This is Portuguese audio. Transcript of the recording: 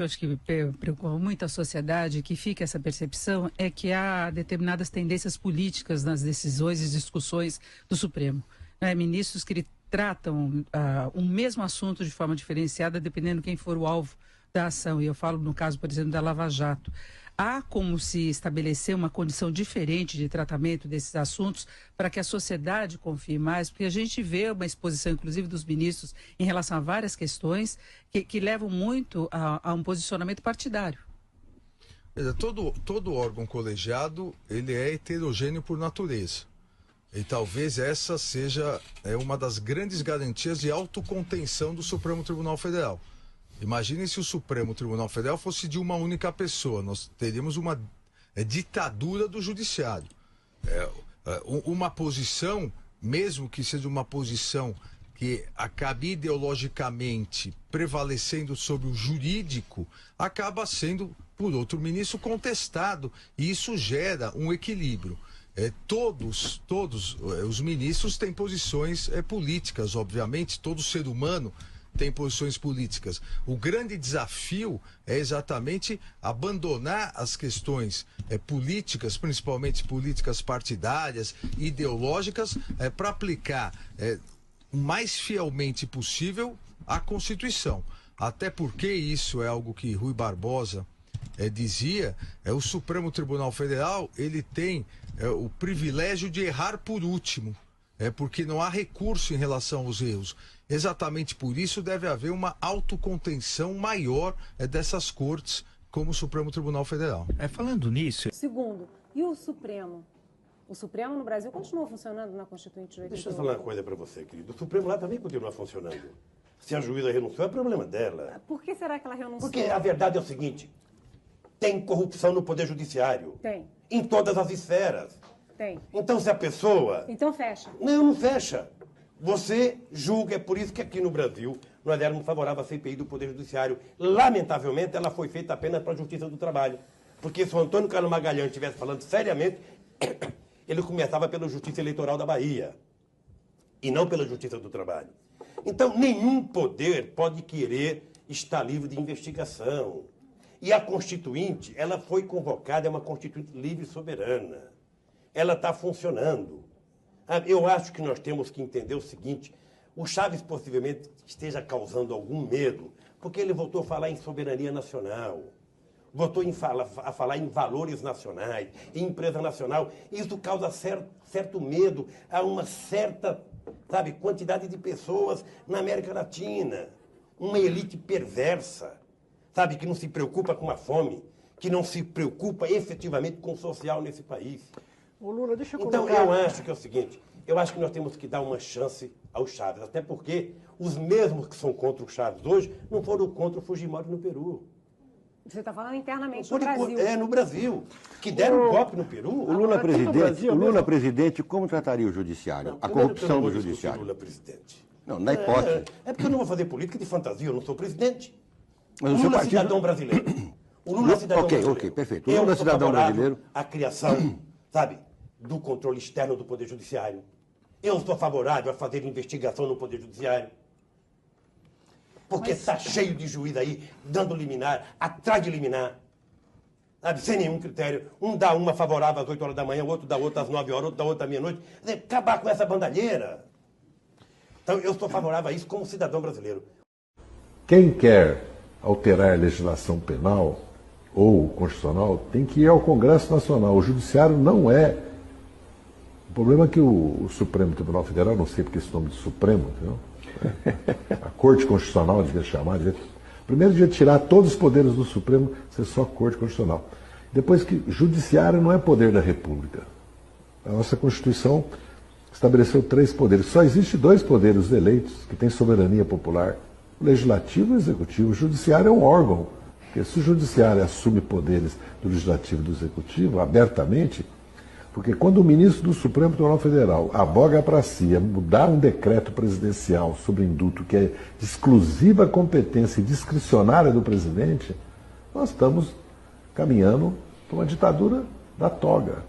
Eu acho que preocupa muito a sociedade, que fica essa percepção, é que há determinadas tendências políticas nas decisões e discussões do Supremo. Né? Ministros que tratam o mesmo assunto de forma diferenciada, dependendo quem for o alvo da ação. E eu falo no caso, por exemplo, da Lava Jato. Há como se estabelecer uma condição diferente de tratamento desses assuntos para que a sociedade confie mais, porque a gente vê uma exposição, inclusive, dos ministros em relação a várias questões que levam muito a um posicionamento partidário. Todo órgão colegiado, ele é heterogêneo por natureza. E talvez essa seja uma das grandes garantias de autocontenção do Supremo Tribunal Federal. Imagine se o Supremo Tribunal Federal fosse de uma única pessoa. Nós teríamos uma ditadura do judiciário. Uma posição, mesmo que seja uma posição que acabe ideologicamente prevalecendo sobre o jurídico, acaba sendo, por outro ministro, contestado. E isso gera um equilíbrio. Todos os ministros têm posições políticas, obviamente, todo ser humano tem posições políticas. O grande desafio é exatamente abandonar as questões políticas, principalmente políticas partidárias, ideológicas, para aplicar o mais fielmente possível a Constituição. Até porque isso é algo que Rui Barbosa dizia, o Supremo Tribunal Federal, ele tem o privilégio de errar por último, porque não há recurso em relação aos erros. Exatamente por isso deve haver uma autocontenção maior dessas cortes, como o Supremo Tribunal Federal. Falando nisso... Segundo, e o Supremo? O Supremo no Brasil continua funcionando na Constituinte de 88? Deixa eu falar uma coisa para você, querido. O Supremo lá também continua funcionando. Se a juíza renunciou, é problema dela. Por que será que ela renunciou? Porque a verdade é o seguinte, tem corrupção no Poder Judiciário. Tem. Em todas as esferas. Tem. Então, se a pessoa... Então fecha. Não fecha. Você julga, é por isso que aqui no Brasil nós éramos favoráveis à CPI do Poder Judiciário. Lamentavelmente, ela foi feita apenas para a Justiça do Trabalho. Porque se o Antônio Carlos Magalhães estivesse falando seriamente, ele começava pela Justiça Eleitoral da Bahia e não pela Justiça do Trabalho. Então, nenhum poder pode querer estar livre de investigação. E a Constituinte, ela foi convocada, é uma Constituinte livre e soberana. Ela está funcionando. Eu acho que nós temos que entender o seguinte, o Chaves possivelmente esteja causando algum medo, porque ele voltou a falar em soberania nacional, voltou a falar em valores nacionais, em empresa nacional. Isso causa certo medo a uma certa, quantidade de pessoas na América Latina. Uma elite perversa, que não se preocupa com a fome, que não se preocupa efetivamente com o social nesse país. Ô Lula, deixa eu Então, colocar... eu acho que é o seguinte, eu acho que nós temos que dar uma chance ao Chaves, até porque os mesmos que são contra o Chaves hoje não foram contra o Fujimori no Peru. Você está falando internamente no Brasil. No Brasil. Que deram um golpe no Peru. O Lula presidente, como trataria o judiciário? A corrupção do judiciário? O Lula presidente. Não, na hipótese. É porque eu não vou fazer política de fantasia, eu não sou presidente. Mas o seu Lula é partido... cidadão brasileiro. O Lula é cidadão brasileiro. Ok, perfeito. O Lula é cidadão brasileiro. A criação, do controle externo do Poder Judiciário. Eu sou favorável a fazer investigação no Poder Judiciário. Porque está cheio de juiz aí, dando liminar, atrás de liminar. Sem nenhum critério. Um dá uma favorável às 8 horas da manhã, o outro dá outra às 9 horas, outro dá outra à meia-noite. Acabar com essa bandalheira. Então, eu sou favorável a isso como cidadão brasileiro. Quem quer alterar a legislação penal ou constitucional tem que ir ao Congresso Nacional. O Judiciário não é... O problema é que o Supremo Tribunal Federal, não sei porque esse nome de Supremo, entendeu? A Corte Constitucional devia chamar, primeiro devia tirar todos os poderes do Supremo, ser só Corte Constitucional. Depois que Judiciário não é poder da República. A nossa Constituição estabeleceu 3 poderes. Só existe 2 poderes eleitos que têm soberania popular. O Legislativo e o Executivo. O Judiciário é um órgão. Porque se o Judiciário assume poderes do Legislativo e do Executivo abertamente, porque quando o ministro do Supremo Tribunal Federal aboga para si mudar um decreto presidencial sobre indulto que é de exclusiva competência e discricionária do presidente, nós estamos caminhando para uma ditadura da toga.